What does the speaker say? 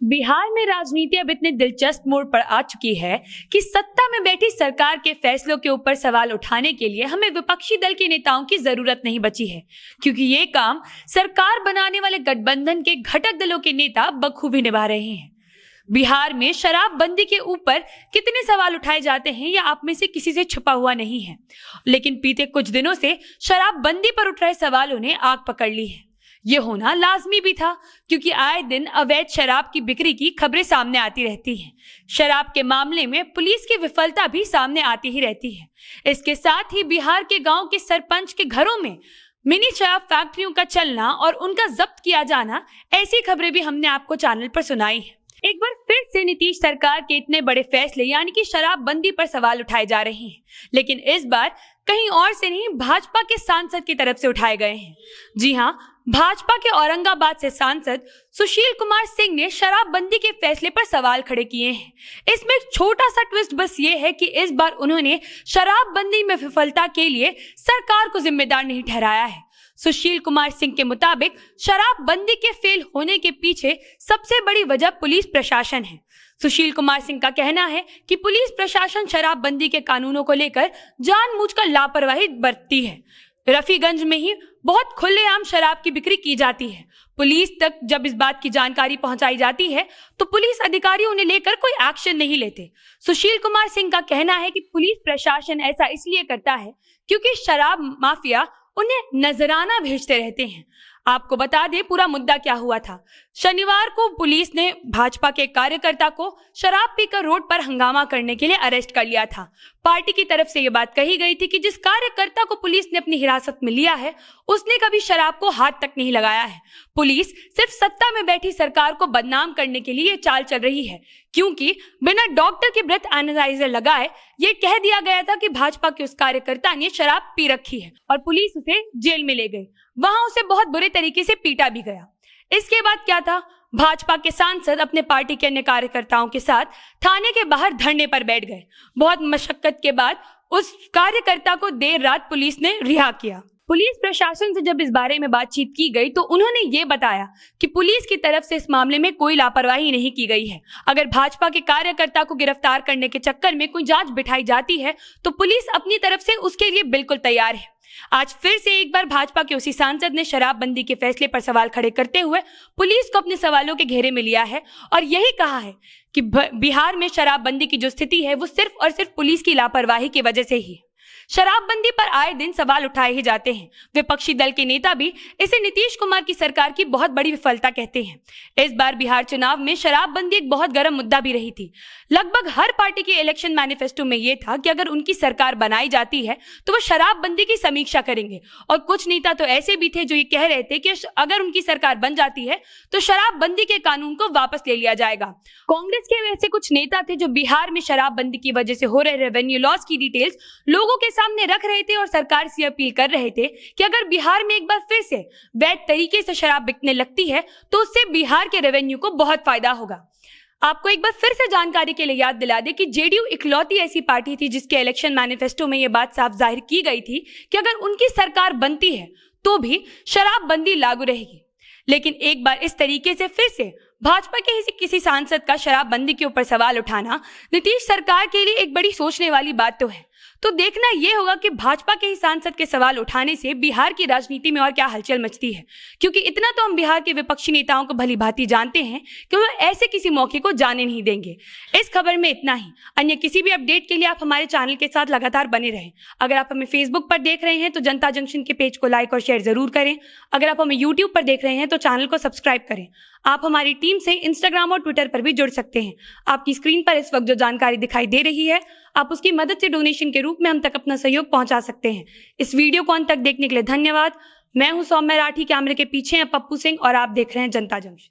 बिहार में राजनीति अब इतने दिलचस्प मोड़ पर आ चुकी है कि सत्ता में बैठी सरकार के फैसलों के ऊपर सवाल उठाने के लिए हमें विपक्षी दल के नेताओं की जरूरत नहीं बची है, क्योंकि ये काम सरकार बनाने वाले गठबंधन के घटक दलों के नेता बखूबी निभा रहे हैं। बिहार में शराबबंदी के ऊपर कितने सवाल उठाए जाते हैं यह आप में से किसी से छुपा हुआ नहीं है, लेकिन बीते कुछ दिनों से शराबबंदी पर उठ रहे सवालों ने आग पकड़ ली है। ये होना लाजमी भी था, क्योंकि आए दिन अवैध शराब की बिक्री की खबरें सामने आती रहती हैं। शराब के मामले में पुलिस की विफलता भी सामने आती ही रहती है। इसके साथ ही बिहार के गांव के सरपंच के घरों में मिनी शराब फैक्ट्रियों का चलना और उनका जब्त किया जाना, ऐसी खबरें भी हमने आपको चैनल पर सुनाई है। एक बार फिर से नीतीश सरकार के इतने बड़े फैसले यानी कि शराबबंदी पर सवाल उठाए जा रहे हैं, लेकिन इस बार कहीं और से नहीं, भाजपा के सांसद की तरफ से उठाए गए हैं। जी हां, भाजपा के औरंगाबाद से सांसद सुशील कुमार सिंह ने शराबबंदी के फैसले पर सवाल खड़े किए हैं। इसमें एक छोटा सा ट्विस्ट बस ये है कि इस बार उन्होंने शराबबंदी में विफलता के लिए सरकार को जिम्मेदार नहीं ठहराया है। सुशील कुमार सिंह के मुताबिक शराबबंदी के फेल होने के पीछे सबसे बड़ी वजह पुलिस प्रशासन है। सुशील कुमार सिंह का कहना है कि पुलिस प्रशासन शराबबंदी के कानूनों को लेकर जानबूझकर लापरवाही बरतती है। रफीगंज में ही बहुत खुलेआम शराब की बिक्री की जाती है। पुलिस तक जब इस बात की जानकारी पहुंचाई जाती है तो पुलिस अधिकारी उन्हें लेकर कोई एक्शन नहीं लेते। सुशील कुमार सिंह का कहना है कि पुलिस प्रशासन ऐसा इसलिए करता है क्योंकि शराब माफिया उन्हें नजराना भेजते रहते हैं। आपको बता दें पूरा मुद्दा क्या हुआ था। शनिवार को पुलिस ने भाजपा के कार्यकर्ता को शराब पीकर रोड पर हंगामा करने के लिए अरेस्ट कर लिया था। पार्टी की तरफ से यह बात कही गई थी कि जिस कार्यकर्ता को पुलिस ने अपनी हिरासत में लिया है उसने कभी शराब को हाथ तक नहीं लगाया है। पुलिस सिर्फ सत्ता में बैठी सरकार को बदनाम करने के लिए चाल चल रही है, क्योंकि बिना डॉक्टर के ब्रेथ एनालाइजर लगाए ये कह दिया गया था कि भाजपा के उस कार्यकर्ता ने शराब पी रखी है और पुलिस उसे जेल में ले गई। वहां उसे बहुत बुरे तरीके से पीटा भी गया। इसके बाद क्या था, भाजपा के सांसद अपने पार्टी के अन्य कार्यकर्ताओं के साथ थाने के बाहर धरने पर बैठ गए। बहुत मशक्कत के बाद उस कार्यकर्ता को देर रात पुलिस ने रिहा किया। पुलिस प्रशासन से जब इस बारे में बातचीत की गई तो उन्होंने ये बताया कि पुलिस की तरफ से इस मामले में कोई लापरवाही नहीं की गई है। अगर भाजपा के कार्यकर्ता को गिरफ्तार करने के चक्कर में कोई जांच बिठाई जाती है तो पुलिस अपनी तरफ से उसके लिए बिल्कुल तैयार है। आज फिर से एक बार भाजपा के उसी सांसद ने शराबबंदी के फैसले पर सवाल खड़े करते हुए पुलिस को अपने सवालों के घेरे में लिया है और यही कहा है कि बिहार में शराबबंदी की जो स्थिति है वो सिर्फ और सिर्फ पुलिस की लापरवाही की वजह से ही है। शराबबंदी पर आए दिन सवाल उठाए ही जाते हैं। विपक्षी दल के नेता भी इसे नीतीश कुमार की सरकार की बहुत बड़ी विफलता कहते हैं। इस बार बिहार चुनाव में शराबबंदी एक बहुत गर्म मुद्दा भी रही थी। लगभग हर पार्टी के इलेक्शन मैनिफेस्टो में यह था कि अगर उनकी सरकार बनाई जाती है तो वो शराबबंदी की समीक्षा करेंगे, और कुछ नेता तो ऐसे भी थे जो ये कह रहे थे कि अगर उनकी सरकार बन जाती है तो शराबबंदी के कानून को वापस ले लिया जाएगा। कांग्रेस के वैसे कुछ नेता थे जो बिहार में शराबबंदी की वजह से हो रहे रेवेन्यू लॉस की डिटेल्स लोगों के सामने रख रहे थे और सरकार से अपील कर रहे थे कि अगर बिहार में एक बार फिर से वैध तरीके से शराब बिकने लगती है तो उससे बिहार के रेवेन्यू को बहुत फायदा होगा। आपको एक बार फिर से जानकारी के लिए याद दिला दे कि जेडीयू इकलौती ऐसी पार्टी थी जिसके इलेक्शन मैनिफेस्टो में यह बात साफ जाहिर की गई थी कि अगर उनकी सरकार बनती है तो भी शराबबंदी लागू रहेगी। लेकिन एक बार इस तरीके से फिर से भाजपा के किसी सांसद का शराबबंदी के ऊपर सवाल उठाना नीतीश सरकार के लिए एक बड़ी सोचने वाली बात तो है। तो देखना यह होगा कि भाजपा के ही सांसद के सवाल उठाने से बिहार की राजनीति में और क्या हलचल मचती है, क्योंकि इतना तो हम बिहार के विपक्षी नेताओं को भली भांति जानते हैं कि वह ऐसे किसी मौके को जाने नहीं देंगे। इस खबर में इतना ही। अन्य किसी भी अपडेट के लिए आप हमारे चैनल के साथ लगातार बने रहें। अगर आप हमें फेसबुक पर देख रहे हैं तो जनता जंक्शन के पेज को लाइक और शेयर जरूर करें। अगर आप हमें यूट्यूब पर देख रहे हैं तो चैनल को सब्सक्राइब करें। आप हमारी टीम से इंस्टाग्राम और ट्विटर पर भी जुड़ सकते हैं। आपकी स्क्रीन पर इस वक्त जो जानकारी दिखाई दे रही है, आप उसकी मदद से डोनेशन के रूप में हम तक अपना सहयोग पहुंचा सकते हैं। इस वीडियो को अंत तक देखने के लिए धन्यवाद। मैं हूं सौम्या राठी, कैमरे के पीछे हैं पप्पू सिंह और आप देख रहे हैं जनता जंक्शन।